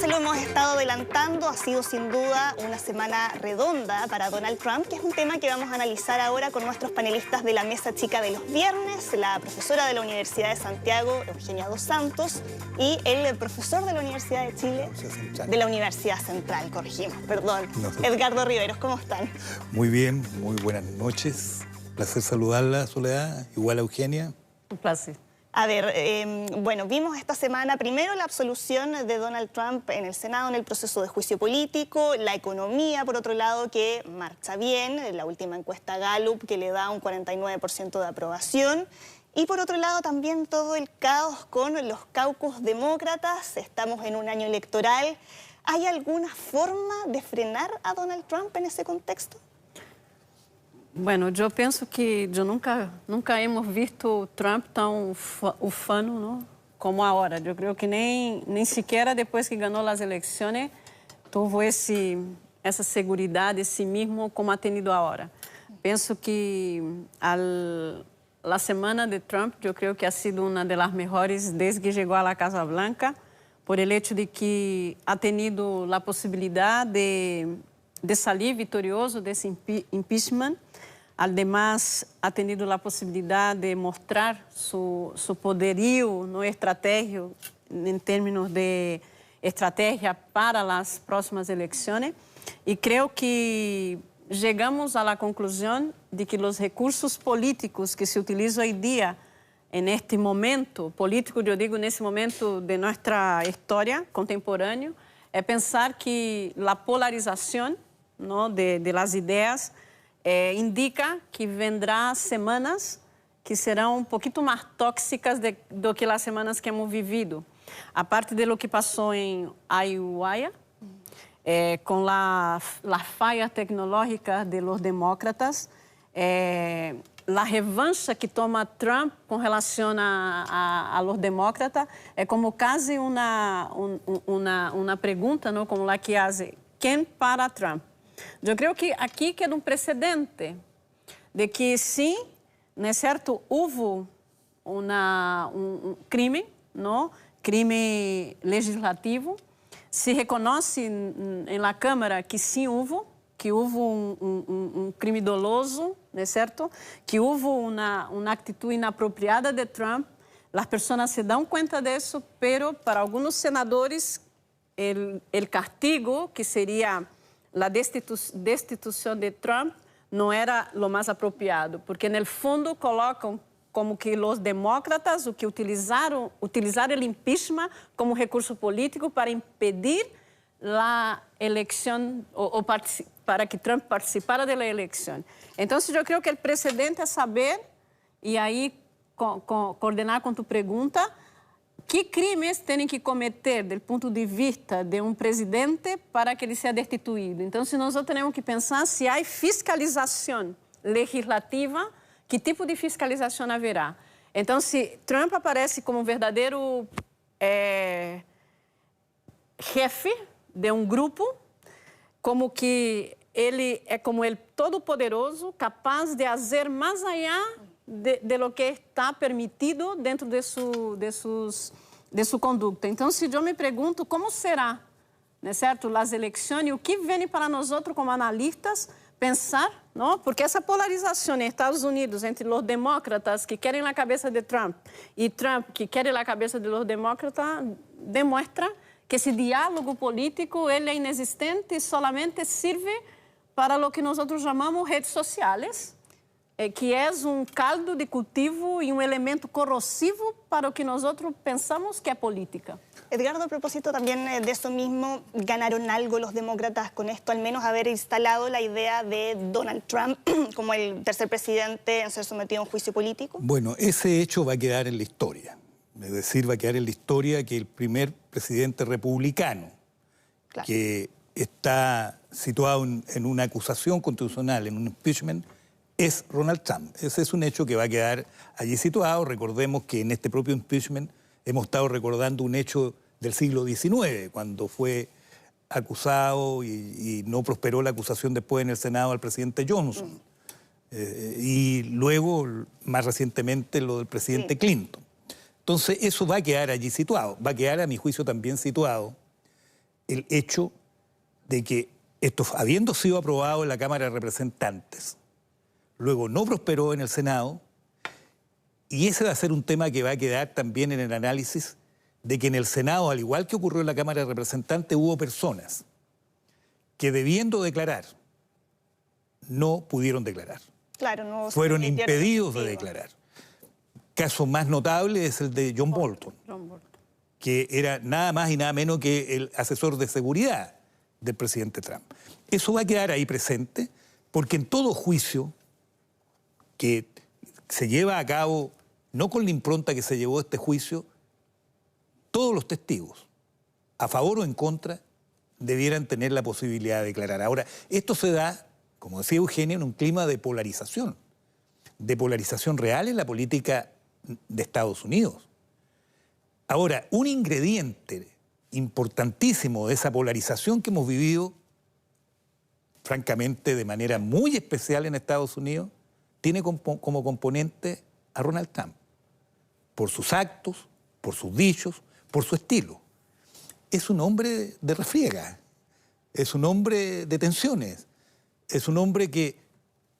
se lo hemos estado adelantando, ha sido sin duda una semana redonda para Donald Trump, que es un tema que vamos a analizar ahora con nuestros panelistas de la Mesa Chica de los Viernes, la profesora de la Universidad de Santiago, Eugenia Dos Santos, y el profesor de la Universidad de Chile, de la Universidad Central, corregimos, perdón, Edgardo Riveros. ¿Cómo están? Muy bien, muy buenas noches. Placer saludarla, Soledad, igual a Eugenia. Un placer. A ver, bueno, vimos esta semana primero la absolución de Donald Trump en el Senado en el proceso de juicio político, la economía, por otro lado, que marcha bien, la última encuesta Gallup que le da un 49% de aprobación, y por otro lado también todo el caos con los caucus demócratas. Estamos en un año electoral. ¿Hay alguna forma de frenar a Donald Trump en ese contexto? Bueno, eu penso que nunca hemos visto Trump tão ufano, não? Como agora. Eu creio que nem sequer depois que ganhou as eleições tuvo essa segurança, esse mesmo como ha tenido agora. Penso que a semana de Trump, eu creio que ha sido uma das melhores desde que chegou à Casa Blanca, por el hecho de que ha tenido a possibilidade de salir vitorioso desse impeachment. Además, ha tenido a possibilidade de mostrar su poderio no estratégico, em termos de estratégia para as próximas eleições. E creio que chegamos à conclusão de que os recursos políticos que se utilizam hoje em dia, neste momento político, eu digo nesse momento de nossa história contemporânea, é pensar que a polarização, não, de las ideias indica que vendrá semanas que serão um pouquinho mais tóxicas do que as semanas que hemos vivido. A parte de lo que passou em Iowa, com a falha tecnológica de los demócratas, a revancha que toma Trump com relação a los demócratas é como quase uma pergunta, não, como a que hace, quem para Trump? Eu creio que aqui queda um precedente de que sim, não é certo, houve um crime, não? Crime legislativo. Se reconhece na Câmara que sim houve, um crime doloso, não é certo? Que houve uma atitude inapropriada de Trump. As pessoas se dão conta disso, mas para alguns senadores, o castigo, que seria a destituição de Trump, não era o mais apropriado, porque no fundo colocam como que os demócratas o que utilizaram o impeachment como recurso político para impedir a eleição ou para que Trump participara da eleição. Então, eu creio que o precedente é saber e aí coordenar com tu pergunta. Que crimes têm que cometer, do ponto de vista de um presidente, para que ele seja destituído? Então, se nós temos que pensar se há fiscalização legislativa, que tipo de fiscalização haverá? Então, se Trump aparece como um verdadeiro chefe de um grupo, como que ele é como ele todo-poderoso, capaz de fazer mais allá de lo que está permitido dentro de sua conduta. Então, se eu me pergunto como será, não é certo, as eleições, e o que vem para nós outros como analistas pensar, não? Porque essa polarização nos Estados Unidos entre os demócratas que querem a cabeça de Trump e Trump que quer a cabeça de los demócratas demonstra que esse diálogo político ele é inexistente e solamente serve para o que nós outros chamamos redes sociais, que é um caldo de cultivo e um elemento corrosivo para o que nós outros pensamos que é política. Edgardo, a propósito también de eso mismo, ¿ganaron algo los demócratas con esto? Al menos haber instalado la idea de Donald Trump como el tercer presidente en ser sometido a un juicio político. Bueno, ese hecho va a quedar en la historia. Es decir, va a quedar en la historia que el primer presidente republicano, claro, que está situado en una acusación constitucional, en un impeachment, es Donald Trump. Ese es un hecho que va a quedar allí situado. Recordemos que en este propio impeachment hemos estado recordando un hecho del siglo XIX, cuando fue acusado y no prosperó la acusación después en el Senado al presidente Johnson. Y luego, más recientemente, lo del presidente Clinton. Entonces, eso va a quedar allí situado. Va a quedar, a mi juicio, también situado el hecho de que esto, habiendo sido aprobado en la Cámara de Representantes, luego no prosperó en el Senado, y ese va a ser un tema que va a quedar también en el análisis de que en el Senado, al igual que ocurrió en la Cámara de Representantes, hubo personas que debiendo declarar, no pudieron declarar. Claro, no fueron impedidos de declarar. Caso más notable es el de John Bolton, que era nada más y nada menos que el asesor de seguridad del presidente Trump. Eso va a quedar ahí presente porque en todo juicio que se lleva a cabo, no con la impronta que se llevó este juicio, todos los testigos, a favor o en contra, debieran tener la posibilidad de declarar. Ahora, esto se da, como decía Eugenia, en un clima de polarización real en la política de Estados Unidos. Ahora, un ingrediente importantísimo de esa polarización que hemos vivido, francamente, de manera muy especial en Estados Unidos, tiene como componente a Donald Trump, por sus actos, por sus dichos, por su estilo. Es un hombre de refriega, es un hombre de tensiones, es un hombre que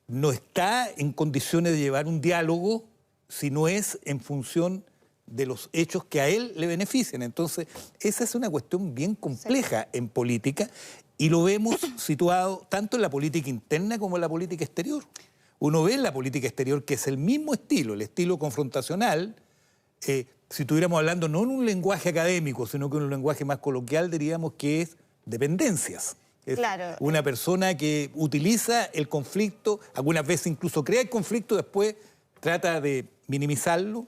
no está en condiciones de llevar un diálogo si no es en función de los hechos que a él le benefician. Entonces, esa es una cuestión bien compleja en política y lo vemos situado tanto en la política interna como en la política exterior. Uno ve en la política exterior que es el mismo estilo, el estilo confrontacional. Si estuviéramos hablando no en un lenguaje académico, sino que en un lenguaje más coloquial, diríamos que es dependencias. Es claro. Una persona que utiliza el conflicto, algunas veces incluso crea el conflicto, después trata de minimizarlo.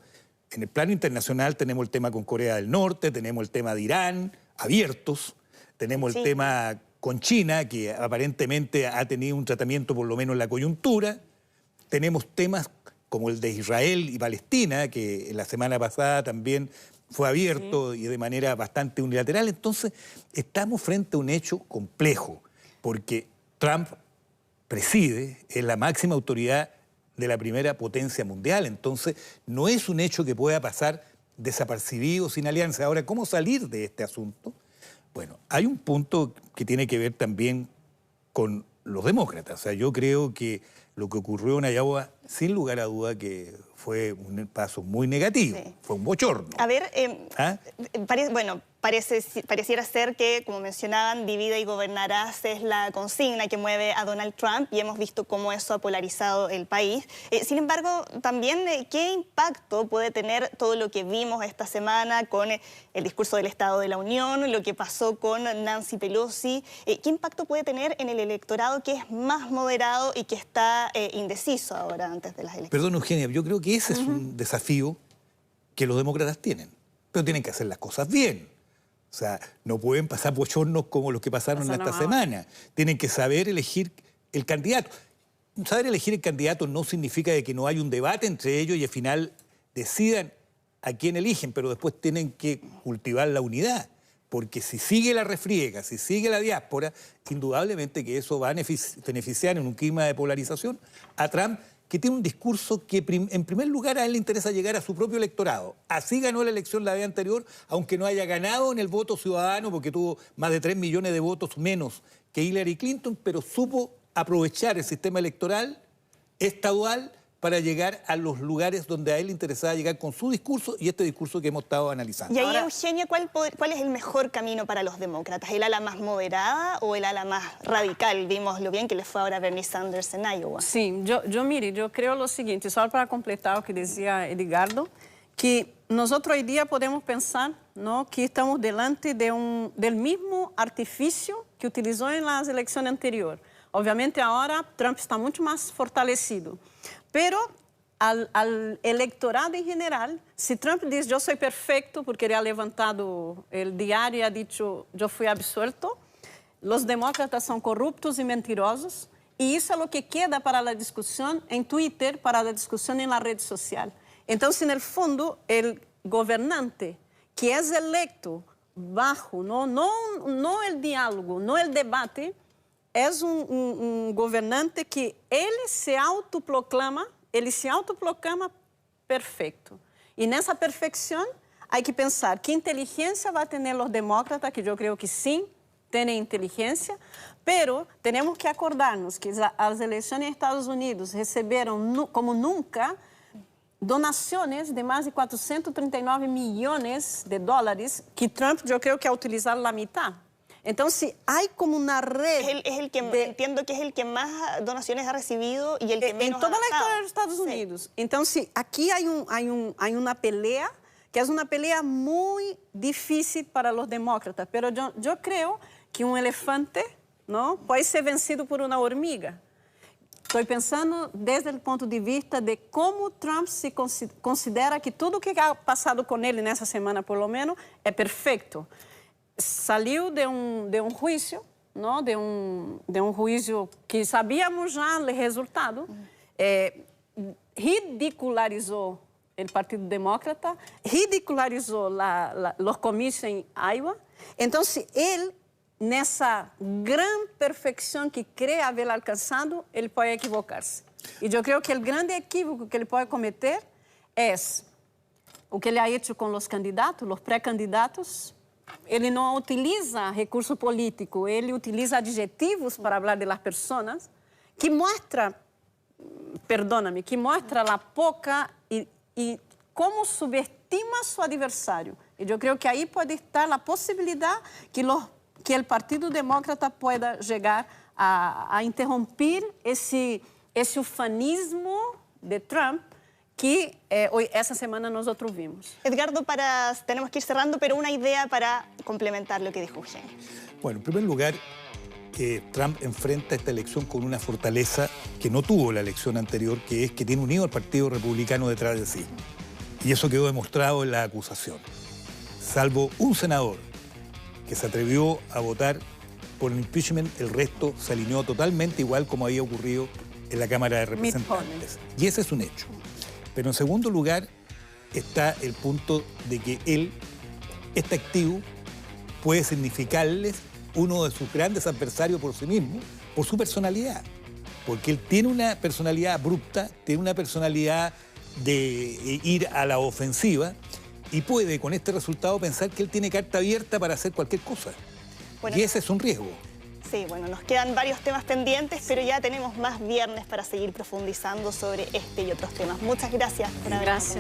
En el plano internacional tenemos el tema con Corea del Norte, tenemos el tema de Irán, abiertos, tenemos el tema con China, que aparentemente ha tenido un tratamiento por lo menos en la coyuntura. Tenemos temas como el de Israel y Palestina, que la semana pasada también fue abierto y de manera bastante unilateral. Entonces, estamos frente a un hecho complejo, porque Trump preside, es la máxima autoridad de la primera potencia mundial. Entonces, no es un hecho que pueda pasar desapercibido, sin alianza. Ahora, ¿cómo salir de este asunto? Bueno, hay un punto que tiene que ver también con los demócratas. O sea, yo creo que lo que ocurrió en Iowa, sin lugar a duda, que fue un paso muy negativo, fue un bochorno. A ver, pareciera ser que, como mencionaban, divide y gobernarás es la consigna que mueve a Donald Trump y hemos visto cómo eso ha polarizado el país. Sin embargo, también, ¿qué impacto puede tener todo lo que vimos esta semana con el discurso del Estado de la Unión, lo que pasó con Nancy Pelosi? ¿Qué impacto puede tener en el electorado que es más moderado y que está indeciso ahora antes de las elecciones? Perdón, Eugenia, yo creo que ese es un desafío que los demócratas tienen, pero tienen que hacer las cosas bien. O sea, no pueden pasar bochornos como los que pasaron esta semana. Tienen que saber elegir el candidato. Saber elegir el candidato no significa de que no hay un debate entre ellos y al final decidan a quién eligen, pero después tienen que cultivar la unidad. Porque si sigue la refriega, si sigue la diáspora, indudablemente que eso va a beneficiar en un clima de polarización a Trump, que tiene un discurso que en primer lugar a él le interesa llegar a su propio electorado. Así ganó la elección la vez anterior, aunque no haya ganado en el voto ciudadano, porque tuvo más de 3 millones de votos menos que Hillary Clinton, pero supo aprovechar el sistema electoral estadual para llegar a los lugares donde a él le interesaba llegar con su discurso y este discurso que hemos estado analizando. Y ahí, Eugenia, ¿cuál es el mejor camino para los demócratas? ¿El ala más moderada o el ala más radical? Vimos lo bien que le fue ahora a Bernie Sanders en Iowa. Sí, yo creo lo siguiente, solo para completar lo que decía Edgardo, que nosotros hoy día podemos pensar, ¿no?, que estamos delante del mismo artificio que utilizó en las elecciones anteriores. Obviamente ahora Trump está mucho más fortalecido. Pero al electorado en general, si Trump dice yo soy perfecto porque él ha levantado el diario y ha dicho yo fui absuelto, los demócratas son corruptos y mentirosos y eso es lo que queda para la discusión en Twitter, para la discusión en la red social. Entonces, en el fondo, el gobernante que es electo bajo, no el diálogo, no el debate, es un gobernante que él se autoproclama perfecto. Y en esa perfección hay que pensar qué inteligencia va a tener los demócratas, que yo creo que sí, tienen inteligencia, pero tenemos que acordarnos que las elecciones en Estados Unidos recibieron como nunca donaciones de más de 439 millones de dólares que Trump yo creo que ha utilizado la mitad. Entonces hay como una red... Entiendo que es el que más donaciones ha recibido y el que menos en toda la historia de los Estados Sí. Unidos. Entonces aquí hay una pelea que es una pelea muy difícil para los demócratas, pero yo creo que un elefante, ¿no?, puede ser vencido por una hormiga. Estoy pensando desde el punto de vista de cómo Trump se considera que todo lo que ha pasado con él en esa semana, por lo menos, es perfecto. Salió de un juicio, ¿no?, de un juicio que sabíamos ya el resultado, ridicularizó el Partido Demócrata, ridicularizó los comicios en Iowa. Entonces, él, nessa gran perfeição que cree haber alcançado, ele pode equivocar-se. E eu creio que o grande equívoco que ele pode cometer é o que ele ha hecho com os candidatos, os pré-candidatos. Ele não utiliza recurso político, ele utiliza adjetivos para falar de las pessoas, que mostra, perdóname, que mostra a pouca e como subestima seu adversário. E eu creio que aí pode estar a possibilidade que o Partido Demócrata pueda llegar a interromper esse ufanismo de Trump que essa semana nosotros vimos. Edgardo, tenemos que ir cerrando, pero una idea para complementar lo que dijo Eugenio. Bueno, en primer lugar, Trump enfrenta esta elección con una fortaleza que no tuvo la elección anterior, que es que tiene unido al Partido Republicano detrás de sí. Y eso quedó demostrado en la acusación. Salvo un senador que se atrevió a votar por el impeachment, el resto se alineó totalmente igual como había ocurrido en la Cámara de Representantes. Y ese es un hecho. Pero en segundo lugar está el punto de que él, este activo, puede significarles uno de sus grandes adversarios por sí mismo, por su personalidad. Porque él tiene una personalidad abrupta, tiene una personalidad de ir a la ofensiva, y puede, con este resultado, pensar que él tiene carta abierta para hacer cualquier cosa. Bueno, y ese es un riesgo. Sí, bueno, nos quedan varios temas pendientes, pero ya tenemos más viernes para seguir profundizando sobre este y otros temas. Muchas gracias por habernos acompañado.